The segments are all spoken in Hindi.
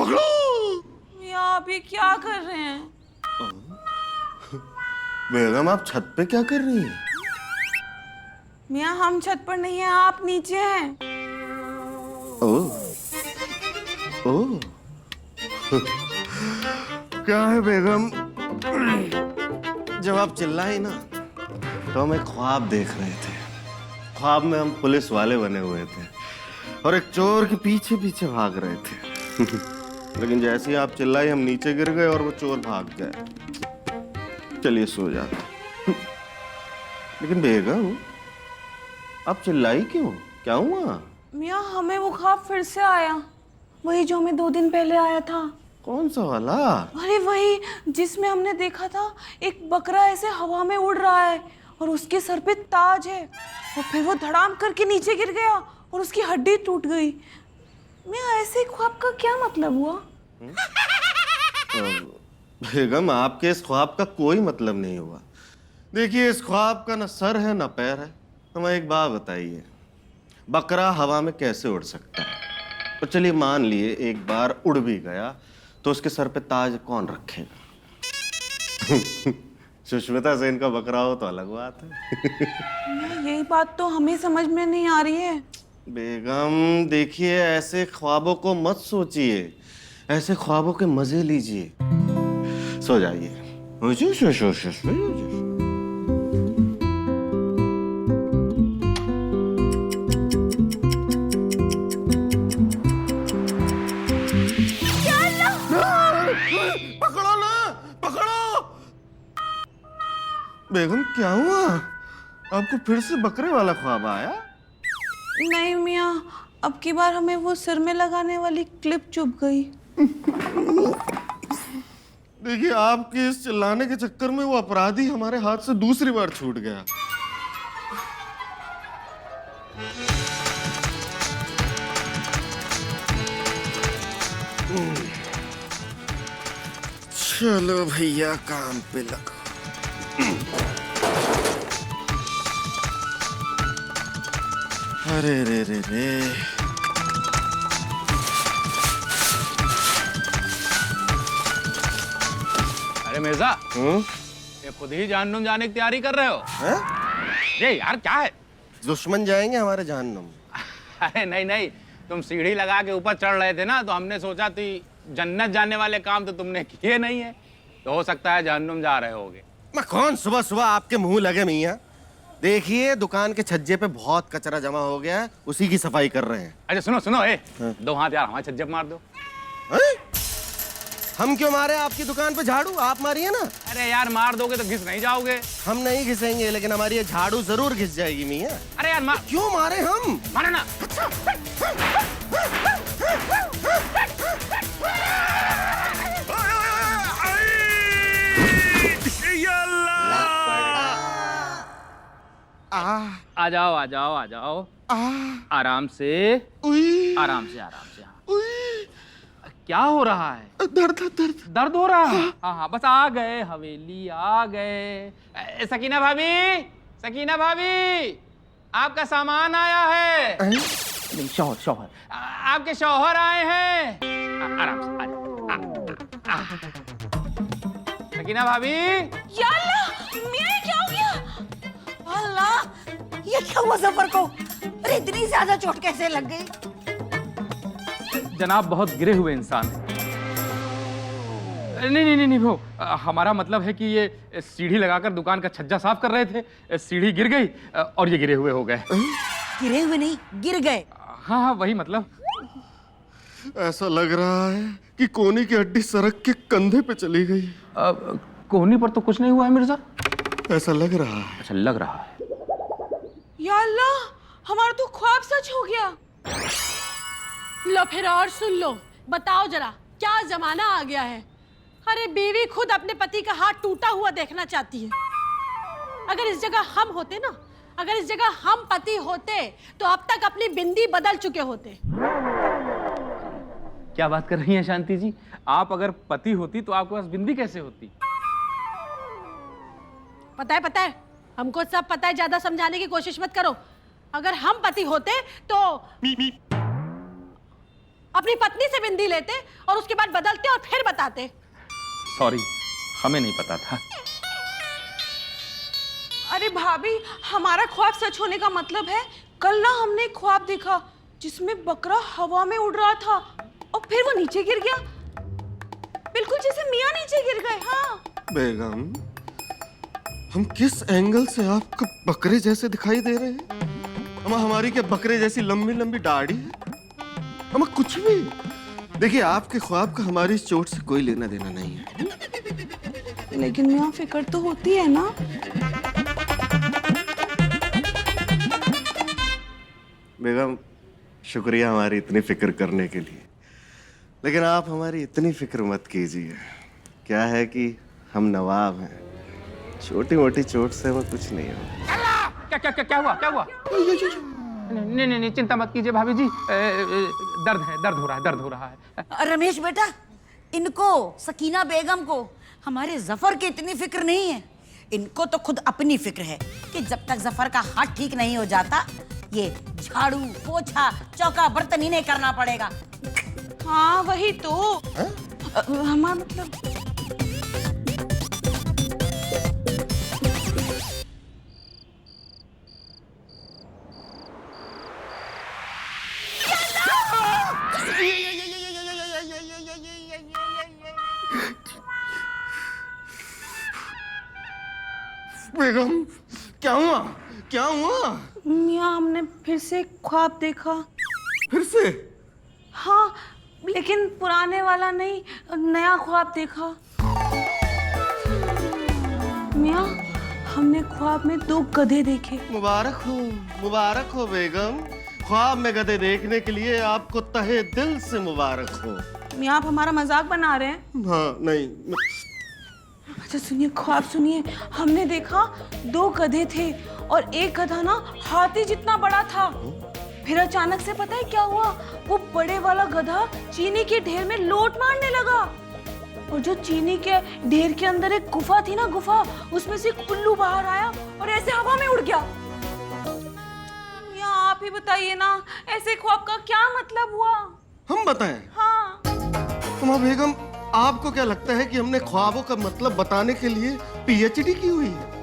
पकड़ो। मियाँ आप ये क्या कर रहे हैं? बेगम आप छत पे क्या कर रही हैं? मियाँ हम छत पर नहीं हैं, आप नीचे हैं। ओह, ओह, क्या है बेगम, जब आप चिल्लाई ना तो हम एक ख्वाब देख रहे थे। ख्वाब में हम पुलिस वाले बने हुए थे और एक चोर के पीछे पीछे भाग रहे थे। लेकिन जैसे ही आप चिल्लाई हम नीचे गिर गए और वो चोर भाग गए। चलिए सो जाते। लेकिन बेगम आप चिल्लाई क्यों, क्या हुआ? मियाँ हमें वो ख्वाब फिर से आया, वही जो हमें 2 दिन पहले आया था। कौन सा वाला? अरे वही जिसमें हमने देखा था एक बकरा ऐसे हवा में उड़ रहा है और उसके सर पे ताज है और फिर वो धड़ाम करके नीचे गिर गया और उसकी हड्डी टूट गई। मियाँ ऐसे ख्वाब का क्या मतलब हुआ? बेगम आपके इस ख्वाब का कोई मतलब नहीं हुआ। देखिए इस ख्वाब का न सर है न पैर है। हमें एक बात बताइए, बकरा हवा में कैसे उड़ सकता है? तो चलिए मान लिए एक बार उड़ भी गया तो उसके सर पे ताज कौन रखेगा? सुष्मिता सेन का बकरा हो तो अलग बात है। यही बात तो हमें समझ में नहीं आ रही है। बेगम देखिए ऐसे ख्वाबों को मत सोचिए, ऐसे ख्वाबों के मजे लीजिए। सो जाइए। पकड़ो ना, पकड़ो। बेगम क्या हुआ, आपको फिर से बकरे वाला ख्वाब आया? नहीं मियाँ, अब की बार हमें वो सिर में लगाने वाली क्लिप चुभ गई। देखिए आपके इस चिल्लाने के चक्कर में वो अपराधी हमारे हाथ से दूसरी बार छूट गया। चलो भैया काम पे लगो। अरे रे रे रे, अरे मिर्जा, ये खुद ही जहन्नुम जाने की तैयारी कर रहे हो? हैं? ये यार क्या है? दुश्मन जाएंगे हमारे जहन्नुम। अरे नहीं नहीं, तुम सीढ़ी लगा के ऊपर चढ़ रहे थे ना, तो हमने सोचा थी जन्नत जाने वाले काम तो तुमने किए नहीं है, तो हो सकता है जहन्नुम जा रहे होगे। मैं कौन सुबह सुबह आपके मुंह लगे मियां? देखिए दुकान के छज्जे पे बहुत कचरा जमा हो गया है, उसी की सफाई कर रहे हैं। अच्छा सुनो सुनो, दो हाथ यार हमारे छज्जे पे मार दो। हैं? हम क्यों मारे आपकी दुकान पे झाड़ू? आप मारिए ना। अरे यार मार दोगे तो घिस नहीं जाओगे। हम नहीं घिसेंगे, लेकिन हमारी ये झाड़ू जरूर घिस जाएगी मियां। अरे यार मार। क्यों मारे हम? मारो ना। आ जाओ आ जाओ आ जाओ, आराम से आराम से आराम से। क्या हो रहा है? दर्द दर्द दर्द हो रहा है? हाँ हाँ बस आ गए, हवेली आ गए। सकीना भाभी, सकीना भाभी, आपका सामान आया है। नहीं शौहर शौहर, आपके शौहर आए हैं। आराम से आ जाओ। सकीना भाभी। या अल्लाह, मियाँ ये क्या हो गया? अल्लाह ये क्या हुआ जफर को? अरे इतनी ज्यादा चोट कैसे लग गई? जनाब बहुत गिरे हुए इंसान है। नहीं नहीं नहीं नहीं वो हमारा मतलब है कि ये सीढ़ी लगाकर दुकान का छज्जा साफ कर रहे थे, सीढ़ी गिर गई और ये गिरे हुए हो गए। गिरे हुए नहीं, गिर गए। हाँ हाँ वही मतलब। ऐसा लग रहा है कि कोहनी की हड्डी सड़क के कंधे पे चली गई। कोहनी पर तो कुछ नहीं हुआ है मिर्जा। ऐसा लग रहा है। अच्छा लग रहा है। या अल्लाह, हमारा तो ख्वाब सच हो गया। लो फिर और सुन लो, बताओ जरा क्या जमाना आ गया है। अरे बीवी खुद अपने पति का हाथ टूटा हुआ देखना चाहती है। अगर इस जगह हम होते ना, अगर इस जगह हम पति होते तो अब तक अपनी बिंदी बदल चुके होते। क्या बात कर रही हैं शांति जी? आप अगर पति होती तो आपके पास बिंदी कैसे होती? पता है, हमको सब पता है, ज्यादा समझाने की कोशिश मत करो। अगर हम पति होते तो अपनी पत्नी से बिंदी लेते और उसके बाद बदलते और फिर बताते। सॉरी, हमें नहीं पता था। अरे भाभी, हमारा ख्वाब सच होने का मतलब है, कल ना हमने एक ख्वाब देखा जिसमें बकरा हवा में उड़ रहा था और फिर वो नीचे गिर गया, बिल्कुल जैसे मियाँ नीचे गिर गए। हाँ बेगम, हम किस एंगल से आपको बकरे जैसे दिखाई दे रहे हैं? हमारी क्या बकरे जैसी लंबी लंबी दाढ़ी है? हम कुछ भी। देखिए, आपके ख्वाब का हमारी इस चोट से कोई लेना देना नहीं है। लेकिन मियाँ फिक्र तो होती है ना। बेगम, शुक्रिया हमारी इतनी फिक्र करने के लिए, लेकिन आप हमारी इतनी फिक्र मत कीजिए। क्या है कि हम नवाब हैं, छोटी मोटी चोट से हमें कुछ नहीं होगा। क्या क्या क्या क्या हुआ, क्या हुआ? नहीं नहीं नहीं, चिंता मत कीजिए भाभी जी, दर्द है, दर्द हो रहा है। रमेश बेटा, इनको, सकीना बेगम को हमारे जफर की इतनी फिक्र नहीं है। इनको तो खुद अपनी फिक्र है कि जब तक जफर का हाथ ठीक नहीं हो जाता, ये झाड़ू पोछा चौका बर्तन ही नहीं करना पड़ेगा। हाँ वही तो। हमारा मतलब बेगम, क्या हुआ? क्या हुआ? मियाँ, हमने फिर से एक ख्वाब देखा। फिर से? हाँ, लेकिन पुराने वाला नहीं, नया ख्वाब देखा। मियाँ, हमने ख्वाब में 2 गधे देखे। मुबारक हो बेगम। ख्वाब में गधे देखने के लिए आपको तहे दिल से मुबारक हो। मियाँ, आप हमारा मजाक बना रहे हैं? हाँ, नहीं। अच्छा सुनिए, ख्वाब सुनिए। हमने देखा 2 गधे थे और एक गधा ना हाथी जितना बड़ा था। फिर अचानक से पता है क्या हुआ? वो बड़े वाला गधा चीनी के ढेर में लोट मारने लगा और जो चीनी के ढेर के अंदर एक गुफा थी ना, गुफा, उसमें से एक उल्लू बाहर आया और ऐसे हवा में उड़ गया। या आप ही बताइए ना, ऐसे ख्वाब का क्या मतलब हुआ? हम बताएं? हाँ। हुमा बेगम, आपको क्या लगता है कि हमने ख्वाबों का मतलब बताने के लिए पीएचडी की हुई है?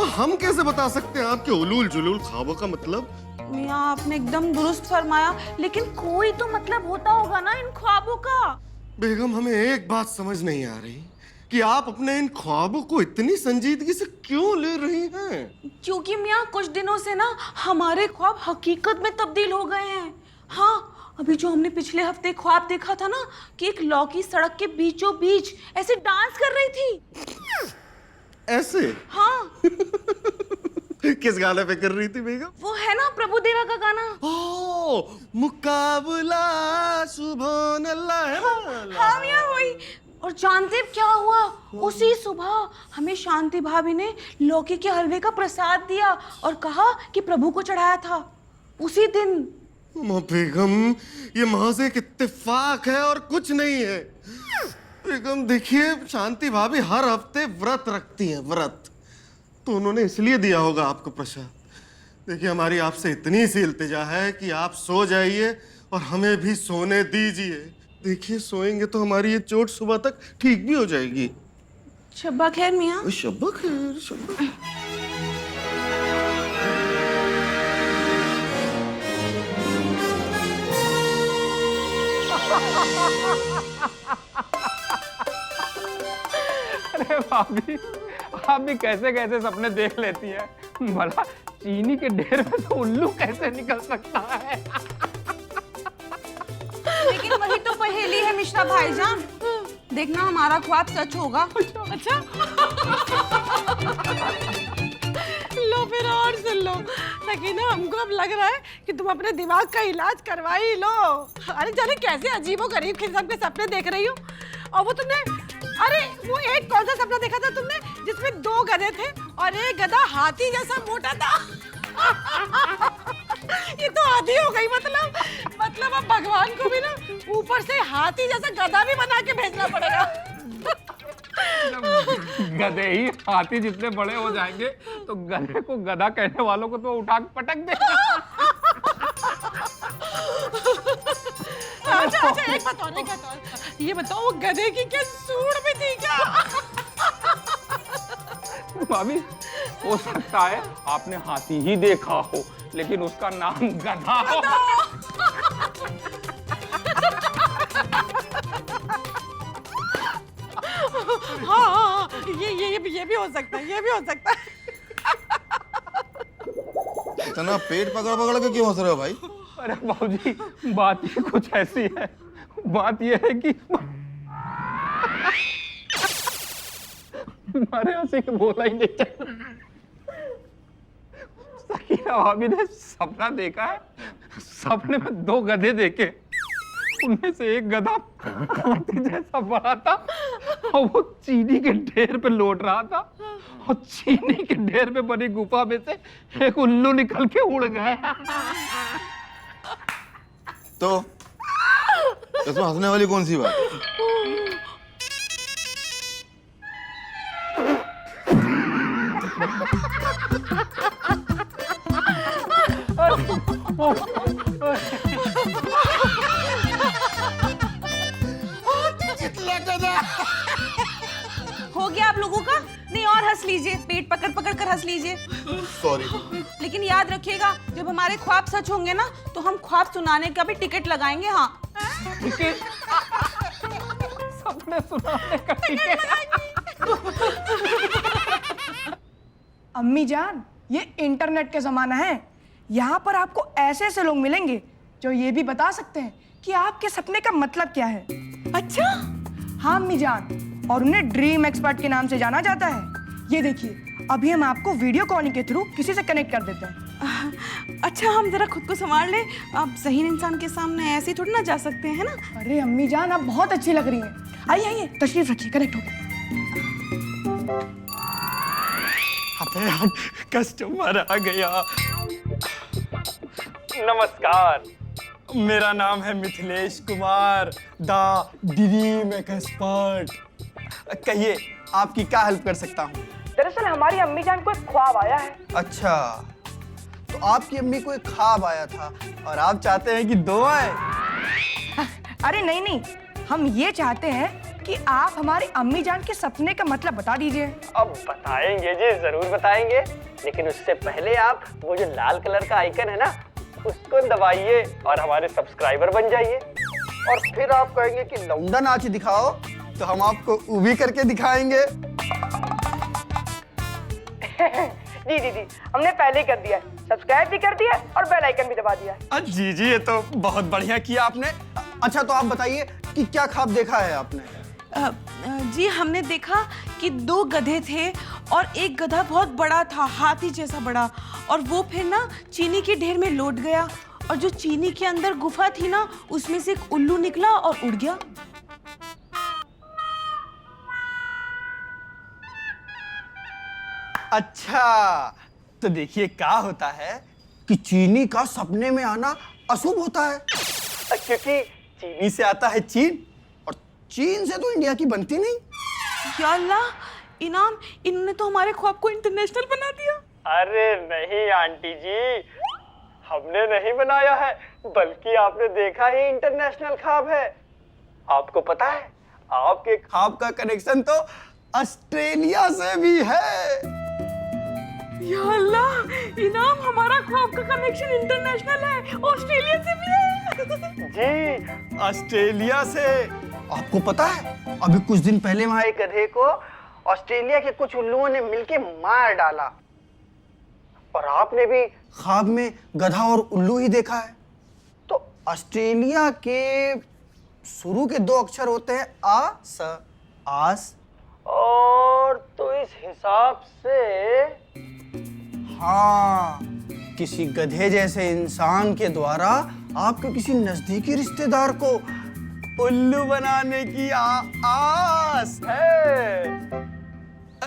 हम कैसे बता सकते हैं आपके उलूल जुलूल ख्वाबों का मतलब? मियाँ, आपने एकदम दुरुस्त फरमाया, लेकिन कोई तो मतलब होता होगा ना इन ख्वाबों का। बेगम, हमें एक बात समझ नहीं आ रही कि आप अपने इन ख्वाबों को इतनी संजीदगी से क्यों ले रही हैं? क्योंकि मियाँ, कुछ दिनों से ना हमारे ख्वाब हकीकत में तब्दील हो गए हैं। हाँ, अभी जो हमने पिछले हफ्ते ख्वाब देखा था ना कि एक लौकी सड़क के बीचों बीच ऐसे डांस कर रही थी। ऐसे? हाँ। किस गाने पे कर रही थी बेगम? वो है ना प्रभुदेवा का गाना। ओ, मुकाबला सुभान अल्लाह है ना? हाँ मियाँ, वही। और जानते हैं क्या हुआ? उसी सुबह हमें शांति भाभी ने लौकी के हलवे का प्रसाद दिया और कहा कि प्रभु को चढ़ाया था उसी दिन। बेगम, ये महज एक इत्तेफाक है और कुछ नहीं है। बेगम देखिए, शांति भाभी हर हफ्ते व्रत रखती हैं, व्रत, तो उन्होंने इसलिए दिया होगा आपको प्रसाद। देखिए, हमारी आपसे इतनी सी इल्तिजा है कि आप सो जाइए और हमें भी सोने दीजिए। देखिए, सोएंगे तो हमारी ये चोट सुबह तक ठीक भी हो जाएगी। शब्बा खैर मियाँ। शब्बा खैर, शब्बा। अरे भाभी, आप भी कैसे कैसे सपने देख लेती हैं। भला चीनी के ढेर में से उल्लू कैसे निकल सकता है? लेकिन वही तो पहेली है मिश्रा भाईजान। देखना, हमारा ख्वाब सच होगा। अच्छा। लो फिर और सुन लो। सकीना, हमको अब लग रहा है कि तुम अपने दिमाग का इलाज करवा ही लो। अरे जाने कैसे अजीबो गरीब किस्म के सपने देख रही हो। और वो तुमने, अरे वो एक कौन सा सपना देखा था तुमने जिसमें 2 गधे थे और एक गधा हाथी जैसा मोटा था? ये तो आधी हो गई। मतलब अब भगवान को भी ना ऊपर से हाथी जैसा गधा भी बना के भेजना पड़ेगा। गधे ही हाथी जितने बड़े हो जाएंगे तो गधे को गधा कहने वालों को तो उठा के पटक देगा। अच्छा अच्छा, एक बात और। ये बताओ, वो गधे की क्या सूंड में थी क्या? भाभी, हो सकता है आपने हाथी ही देखा हो, लेकिन उसका नाम गधा हो। हाँ, ये भी हो सकता है, ये भी हो सकता है। इतना पेट पकड़ पकड़ के क्यों हंस रहे हो भाई? अरे बाबूजी, बात ही कुछ ऐसी है। बात ये है कि हमारे हंसी के बोला ही नहीं चला। सकीना भाभी ने सपना देखा है। सपने में 2 गधे देखे, उनमें से एक गधा हाथी जैसा बड़ा था और वो चीनी के ढेर पे लौट रहा था, और चीनी के ढेर पे बनी गुफा में से एक उल्लू निकल के उड़ गया। तो इसमें हंसने वाली कौन सी बात है? हो गया आप लोगों का? नहीं, और हंस लीजिए, पेट पकड़ पकड़ कर हंस लीजिए। सॉरी। लेकिन याद रखिएगा, जब हमारे ख्वाब सच होंगे ना, तो हम ख्वाब सुनाने का भी टिकट लगाएंगे। हाँ, सपने सुनाने का टिकट। अम्मी जान, ये इंटरनेट का जमाना है। यहाँ पर आपको ऐसे ऐसे लोग मिलेंगे जो ये भी बता सकते हैं कि आपके सपने का मतलब क्या है। अच्छा। हाँ अम्मी जान, और उन्हें ड्रीम एक्सपर्ट के नाम से जाना जाता है। ये देखिए, अभी हम आपको वीडियो कॉलिंग के थ्रू किसी से कनेक्ट कर देते हैं। अच्छा, हम जरा खुद को संभाल ले। आप सही इंसान के सामने ऐसे ही थोड़ी ना जा सकते हैं, है ना? अरे अम्मी जान, आप बहुत अच्छी लग रही हैं। आइए आइए, तशरीफ रखिए, कनेक्ट हो गए। अबे, कस्टमर आ गया। नमस्कार, मेरा नाम है Mithilesh Kumar, the dream expert. कहिए, आपकी क्या हेल्प कर सकता हूँ? दरअसल हमारी अम्मी जान को एक ख्वाब आया है। अच्छा, तो आपकी अम्मी को एक ख्वाब आया था और आप चाहते हैं कि 2 आए? अरे नहीं नहीं, हम ये चाहते हैं कि आप हमारी अम्मी जान के सपने का मतलब बता दीजिए। अब बताएंगे जी, जरूर बताएंगे, लेकिन उससे पहले आप वो जो लाल कलर का आइकन है ना, उसको दबाइए और हमारे सब्सक्राइबर बन जाइए। और फिर आप कहेंगे कि लौंडा नाच दिखाओ, तो हम आपको ऊभी करके दिखाएंगे। जी जी जी, हमने पहले ही कर दिया है, सब्सक्राइब भी कर दिया और बेल आइकन भी दबा दिया है। जी जी, ये तो बहुत बढ़िया किया आपने। अच्छा, तो आप बताइए कि क्या ख्वाब देखा है आपने? जी, हमने देखा कि 2 गधे थे और एक गधा बहुत बड़ा था, हाथी जैसा बड़ा, और वो फिर ना चीनी के ढेर में लौट गया, और जो चीनी के अंदर गुफा थी ना, उसमें से एक उल्लू निकला और उड़ गया। अच्छा, तो देखिए क्या होता है कि चीनी का सपने में आना अशुभ होता है, क्योंकि चीनी से आता है चीन, और चीन से तो इंडिया की बनती नहीं। या अल्लाह, इनाम, इन्होंने तो हमारे ख्वाब को इंटरनेशनल बना दिया। अरे नहीं आंटी जी, हमने नहीं बनाया है, बल्कि आपने देखा ही इंटरनेशनल ख्वाब है। आपको पता है, आपके ख्वाब का कनेक्शन तो ऑस्ट्रेलिया से भी है। या अल्लाह, इनाम, हमारा ख्वाब का कनेक्शन इंटरनेशनल है, ऑस्ट्रेलिया से भी है। जी, ऑस्ट्रेलिया से। आपको पता है, अभी कुछ दिन पहले वहां एक गधे को ऑस्ट्रेलिया के कुछ उल्लुओं ने मिलके मार डाला, और आपने भी ख्वाब में गधा और उल्लू ही देखा है। तो ऑस्ट्रेलिया के शुरू के 2 अक्षर होते हैं आ स, आस, और तो इस हिसाब से हाँ, किसी गधे जैसे इंसान के द्वारा आपके किसी नजदीकी रिश्तेदार को उल्लू बनाने की आस है।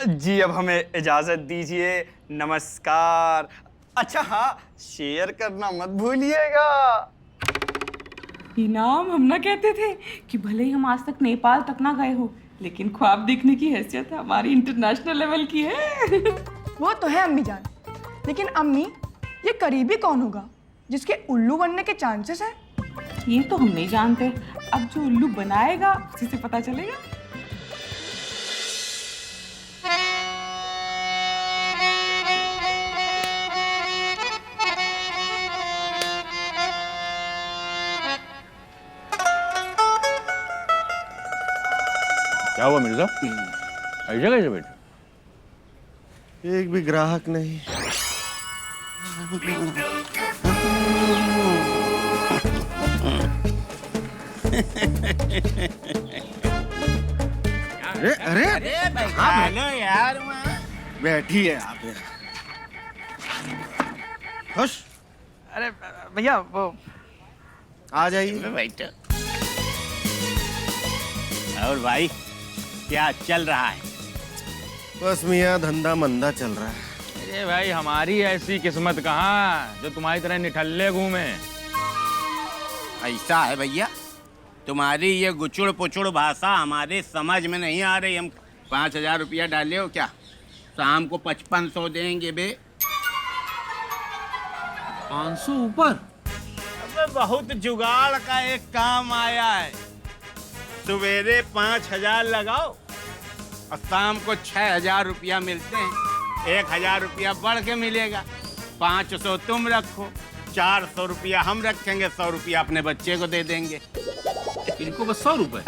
जी, अब हमें इजाजत दीजिए, नमस्कार। अच्छा हाँ, शेयर करना मत भूलिएगा। इनाम, हम ना कहते थे कि भले ही हम आज तक नेपाल तक ना गए हो, लेकिन ख्वाब देखने की हैसियत हमारी इंटरनेशनल लेवल की है। वो तो है अम्मी जान, लेकिन अम्मी, ये करीबी कौन होगा जिसके उल्लू बनने के चांसेस है? ये तो हम नहीं जानते, अब जो उल्लू बनाएगा उसी से पता चलेगा। क्या हुआ मिर्जा, ऐसे कैसे बैठे? एक भी ग्राहक नहीं। अरे अरे हेलो यार, बैठी है आप। खुश? अरे भैया वो आ जाइए। बैठो। और भाई क्या चल रहा है? बस मियाँ धंधा मंदा चल रहा है। अरे भाई हमारी ऐसी किस्मत कहाँ जो तुम्हारी तरह निठल्ले घूमे। ऐसा है भैया, तुम्हारी ये गुचुड़ पुचुड़ भाषा हमारे समझ में नहीं आ रही। हम 5,000 रुपया डाले हो क्या? शाम को 5500 देंगे बे। 500 ऊपर? अबे बहुत जुगाड़ का एक काम आया है। सवेरे 5,000 लगाओ और शाम को 6,000 रुपया मिलते हैं। 1,000 रुपया बढ़ के मिलेगा। 500 तुम रखो, 400 रुपया हम रखेंगे, 100 रुपया अपने बच्चे को दे देंगे। इनको बस 100 रुपए?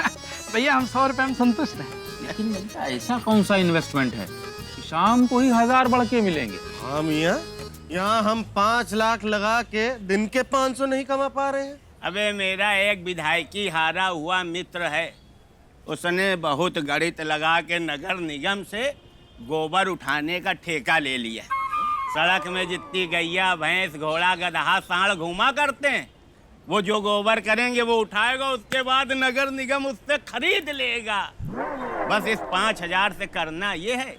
भैया हम 100 रुपए में संतुष्ट हैं। लेकिन बेटा ऐसा कौन सा इन्वेस्टमेंट है कि शाम को ही 1,000 बढ़ के मिलेंगे? हाँ मियाँ, यहाँ हम 5 लाख लगा के दिन के 500 नहीं कमा पा रहे हैं। अबे मेरा एक विधायकी हारा हुआ मित्र है, उसने बहुत गणित लगा के नगर निगम से गोबर उठाने का ठेका ले लिया। सड़क में जितनी गैया भैंस घोड़ा गधा सांड घूमा करते हैं, वो जो गोबर करेंगे वो उठाएगा, उसके बाद नगर निगम उससे खरीद लेगा। बस इस 5,000 से करना ये है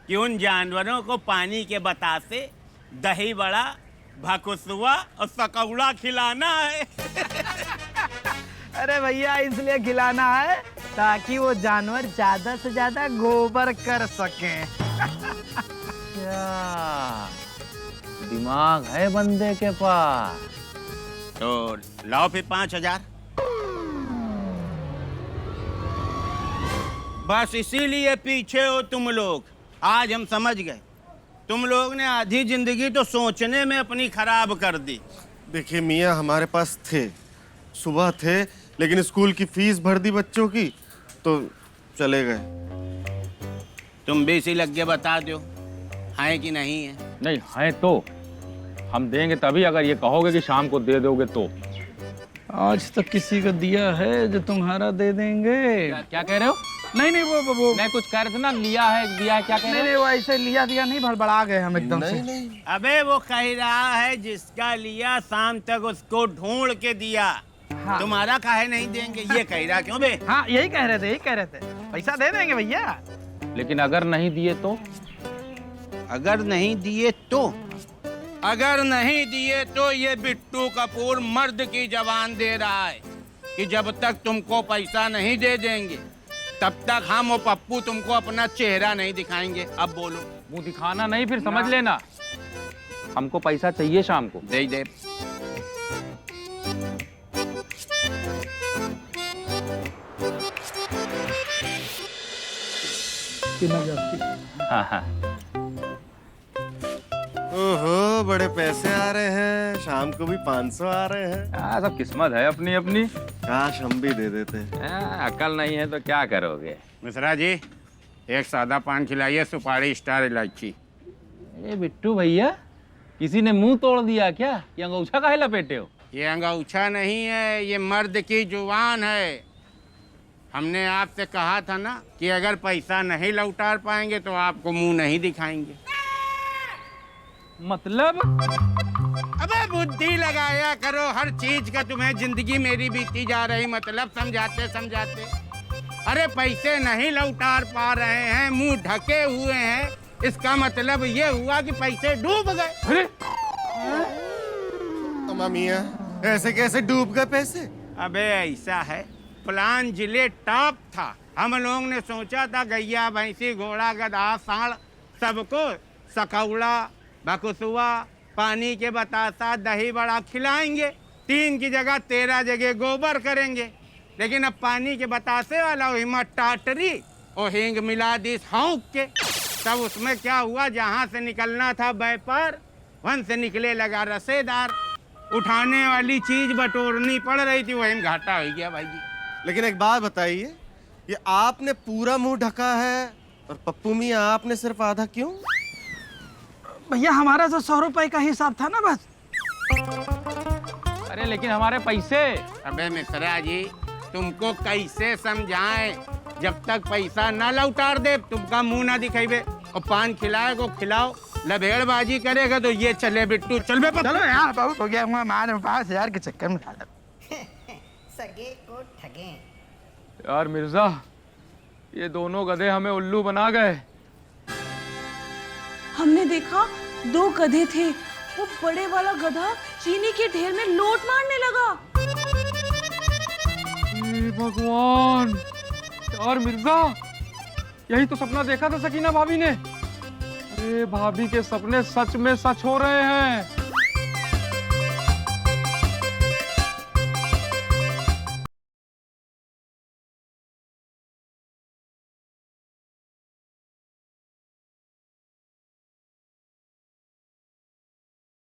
कि उन जानवरों को पानी के बतासे, दही बड़ा, भकुसुआ और सकौड़ा खिलाना है। अरे भैया इसलिए खिलाना है ताकि वो जानवर ज्यादा से ज्यादा गोबर कर सकें। क्या दिमाग है बंदे के पास। तो लाओ फिर 5,000। बस इसीलिए पीछे हो तुम लोग। आज हम समझ गए, तुम लोग ने आधी जिंदगी तो सोचने में अपनी खराब कर दी। देखिए मियाँ, हमारे पास थे, सुबह थे, लेकिन स्कूल की फीस भर दी बच्चों की तो चले गए। तुम भी इसी लग के बता दो, है कि नहीं है? नहीं है तो हम देंगे तभी, अगर ये कहोगे कि शाम को दे दोगे तो। आज तक किसी को दिया है जो तुम्हारा दे देंगे? क्या कह रहे हो? नहीं नहीं वो मैं कुछ कह रहा था ना, लिया है दिया है, क्या कह नहीं रहे नहीं वो ऐसे लिया दिया नहीं, भड़बड़ा गए हम एकदम से। नहीं अबे वो कह रहा है जिसका लिया शाम तक उसको ढूंढ के दिया। हाँ। तुम्हारा काहे नहीं देंगे ये कह रहा क्यों बे? हाँ यही कह रहे थे, पैसा दे देंगे भैया। हो? लेकिन अगर नहीं दिए तो? अगर नहीं दिए तो? अगर नहीं दिए तो ये बिट्टू कपूर मर्द की जबान दे रहा है कि जब तक तुमको पैसा नहीं दे देंगे तब तक हम और पप्पू तुमको अपना चेहरा नहीं दिखाएंगे। अब बोलो। मुंह दिखाना नहीं, फिर समझ लेना हमको पैसा चाहिए शाम को। दे दे। हाँ हाँ। ओहो, बड़े पैसे आ रहे हैं, शाम को भी 500 आ रहे हैं। सब किस्मत है अपनी अपनी। काश हम भी दे देते। अकल नहीं है तो क्या करोगे। मिश्रा जी, एक सादा पान खिलाइए, सुपारी स्टार इलायची। ए बिट्टू भैया, किसी ने मुंह तोड़ दिया क्या? ये अंगूछा काहे लपेटे हो? ये अंगूछा नहीं है, ये मर्द की जुबान है। हमने आपसे कहा था ना कि अगर पैसा नहीं लौटा पाएंगे तो आपको मुंह नहीं दिखाएंगे। मतलब? अबे बुद्धि लगाया करो, हर चीज का तुम्हें जिंदगी मेरी बीती जा रही मतलब समझाते समझाते। अरे पैसे नहीं लौटा पा रहे हैं, मुंह ढके हुए हैं, इसका मतलब ये हुआ कि पैसे डूब गए। अरे अम्मा मियाँ, ऐसे कैसे डूब गए पैसे? अबे ऐसा है, प्लान जिले टॉप था। हम लोग ने सोचा था गैया भैंसी घोड़ा गधा सांड सबको सकौड़ा भकुसुआ पानी के बतासा दही बड़ा खिलाएंगे, 3 की जगह 13 जगह गोबर करेंगे। लेकिन अब पानी के बतासे वाला हिम्मा टाटरी और हींग मिला दी हाँक के। तब उसमें क्या हुआ, जहाँ से निकलना था व्यापार वहाँ से निकले लगा रसेदार। उठाने वाली चीज बटोरनी पड़ रही थी, वहीं घाटा हो गया भाई जी। लेकिन एक बात बताइए, ये आपने पूरा मुंह ढका है और पप्पू मियाँ आपने सिर्फ आधा क्यों? भैया हमारा तो 100 रुपए का हिसाब था ना बस। अरे लेकिन हमारे पैसे। अबे मिश्रा जी, तुमको कैसे समझाएं, जब तक पैसा ना लौटार दे तुमका मुंह ना दिखेबे। और पान खिलाए को खिलाओ, लभेड़बाजी करेगा तो ये चले बिट्टू, चल बे। चलो यार बहुत हो गया, हमारे 5000 के चक्कर में डाला। सगे को ठगे। यार मिर्जा, ये दोनों गधे हमें उल्लू बना गए। हमने देखा 2 गधे थे, वो बड़े वाला गधा चीनी के ढेर में लोट मारने लगा। हे भगवान, यार मिर्जा, यही तो सपना देखा था सकीना भाभी ने। अरे भाभी के सपने सच में सच हो रहे हैं।